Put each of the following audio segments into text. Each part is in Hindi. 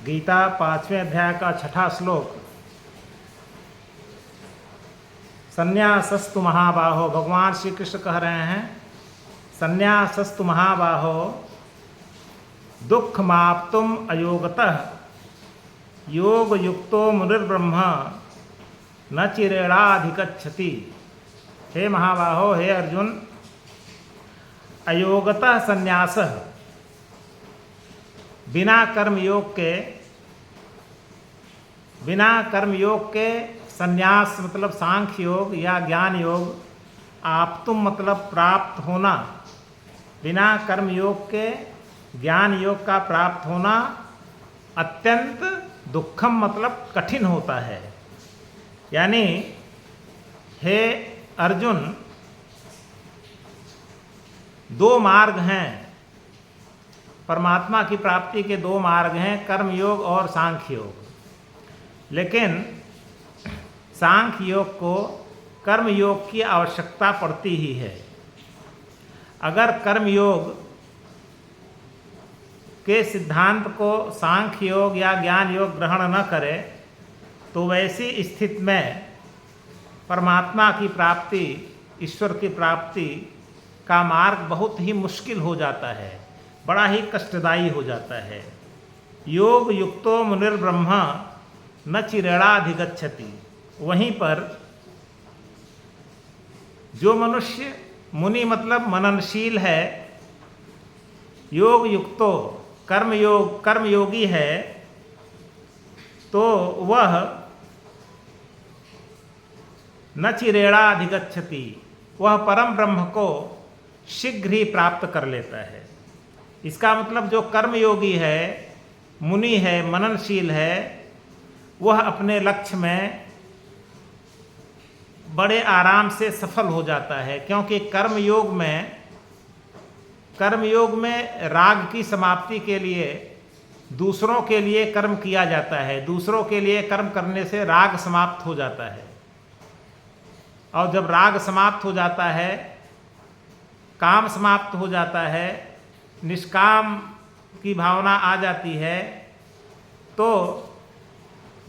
गीता 5वें अध्याय का 6ठा श्लोक। संन्यासस्तु महाबाहो, भगवान श्री कृष्ण कह रहे हैं संन्यासस्तु महाबाहो दुख माप्तुम अयोगतः योग युक्तो मुनिर्ब्रह्म न चिरेणाधिगच्छति। हे महाबाहो, हे अर्जुन, अयोगतः संन्यास, बिना कर्म योग के संन्यास मतलब सांख्य योग या ज्ञान योग, आप्तुम मतलब प्राप्त होना, बिना कर्म योग के ज्ञान योग का प्राप्त होना अत्यंत दुखम मतलब कठिन होता है। यानी हे अर्जुन, दो मार्ग हैं, परमात्मा की प्राप्ति के दो मार्ग हैं, कर्म योग और सांख्य योग। लेकिन सांख्य योग को कर्म योग की आवश्यकता पड़ती ही है। अगर कर्म योग के सिद्धांत को सांख्य योग या ज्ञान योग ग्रहण न करे तो वैसी स्थिति में परमात्मा की प्राप्ति, ईश्वर की प्राप्ति का मार्ग बहुत ही मुश्किल हो जाता है, बड़ा ही कष्टदायी हो जाता है। योग युक्तो मुनिर्ब्रह्म न चिरेणाधिगच्छति। वहीं पर जो मनुष्य, मुनि मतलब मननशील है, योग युक्तो कर्मयोगी है, तो वह न चिरेणाधिगच्छति, वह परम ब्रह्म को शीघ्र ही प्राप्त कर लेता है। इसका मतलब जो कर्मयोगी है, मुनि है, मननशील है, वह अपने लक्ष्य में बड़े आराम से सफल हो जाता है। क्योंकि कर्मयोग में राग की समाप्ति के लिए दूसरों के लिए कर्म किया जाता है, दूसरों के लिए कर्म करने से राग समाप्त हो जाता है। और जब राग समाप्त हो जाता है, काम समाप्त हो जाता है, निष्काम की भावना आ जाती है, तो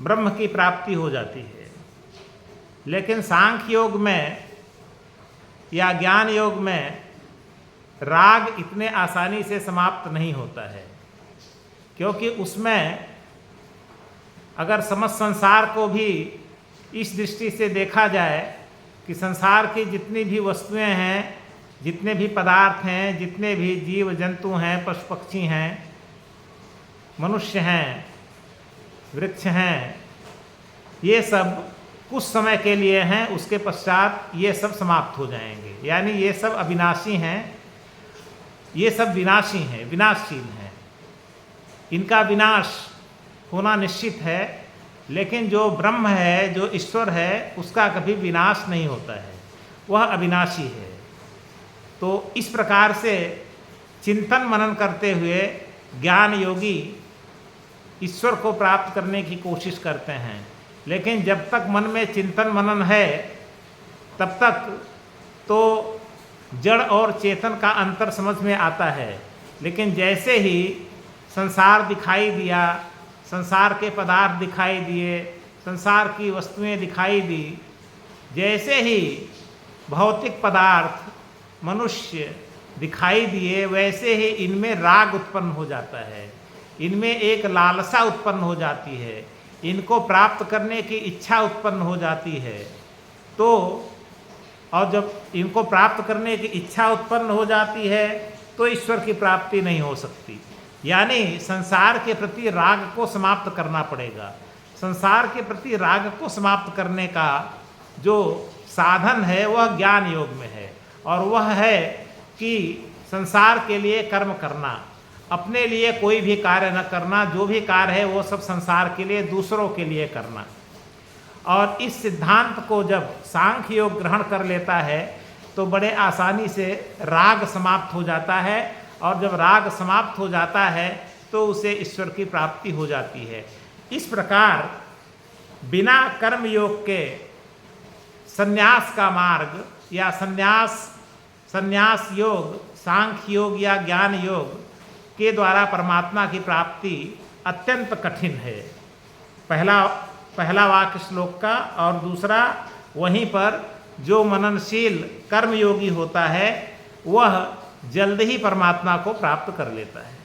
ब्रह्म की प्राप्ति हो जाती है। लेकिन सांख्य योग में या ज्ञान योग में राग इतने आसानी से समाप्त नहीं होता है, क्योंकि उसमें अगर समस्त संसार को भी इस दृष्टि से देखा जाए कि संसार की जितनी भी वस्तुएं हैं, जितने भी पदार्थ हैं, जितने भी जीव जंतु हैं, पशु पक्षी हैं, मनुष्य हैं, वृक्ष हैं, ये सब कुछ समय के लिए हैं, उसके पश्चात ये सब समाप्त हो जाएंगे। यानी ये सब अविनाशी हैं, ये सब विनाशी हैं, विनाशशील हैं, इनका विनाश होना निश्चित है। लेकिन जो ब्रह्म है, जो ईश्वर है, उसका कभी विनाश नहीं होता है, वह अविनाशी है। तो इस प्रकार से चिंतन मनन करते हुए ज्ञान योगी ईश्वर को प्राप्त करने की कोशिश करते हैं। लेकिन जब तक मन में चिंतन मनन है, तब तक तो जड़ और चेतन का अंतर समझ में आता है। लेकिन जैसे ही संसार दिखाई दिया, संसार के पदार्थ दिखाई दिए, संसार की वस्तुएं दिखाई दी, जैसे ही भौतिक पदार्थ, मनुष्य दिखाई दिए, वैसे ही इनमें राग उत्पन्न हो जाता है, इनमें एक लालसा उत्पन्न हो जाती है, इनको प्राप्त करने की इच्छा उत्पन्न हो जाती है। तो और जब इनको प्राप्त करने की इच्छा उत्पन्न हो जाती है तो ईश्वर की प्राप्ति नहीं हो सकती। यानी संसार के प्रति राग को समाप्त करना पड़ेगा। संसार के प्रति राग को समाप्त करने का जो साधन है वह ज्ञान योग में है, और वह है कि संसार के लिए कर्म करना, अपने लिए कोई भी कार्य न करना, जो भी कार्य है वो सब संसार के लिए, दूसरों के लिए करना। और इस सिद्धांत को जब सांख्य योग ग्रहण कर लेता है तो बड़े आसानी से राग समाप्त हो जाता है, और जब राग समाप्त हो जाता है तो उसे ईश्वर की प्राप्ति हो जाती है। इस प्रकार बिना कर्म योग के संन्यास का मार्ग या संन्यास योग, सांख्य योग या ज्ञान योग के द्वारा परमात्मा की प्राप्ति अत्यंत कठिन है। पहला वाक्य श्लोक का, और दूसरा वहीं पर जो मननशील कर्मयोगी होता है वह जल्द ही परमात्मा को प्राप्त कर लेता है।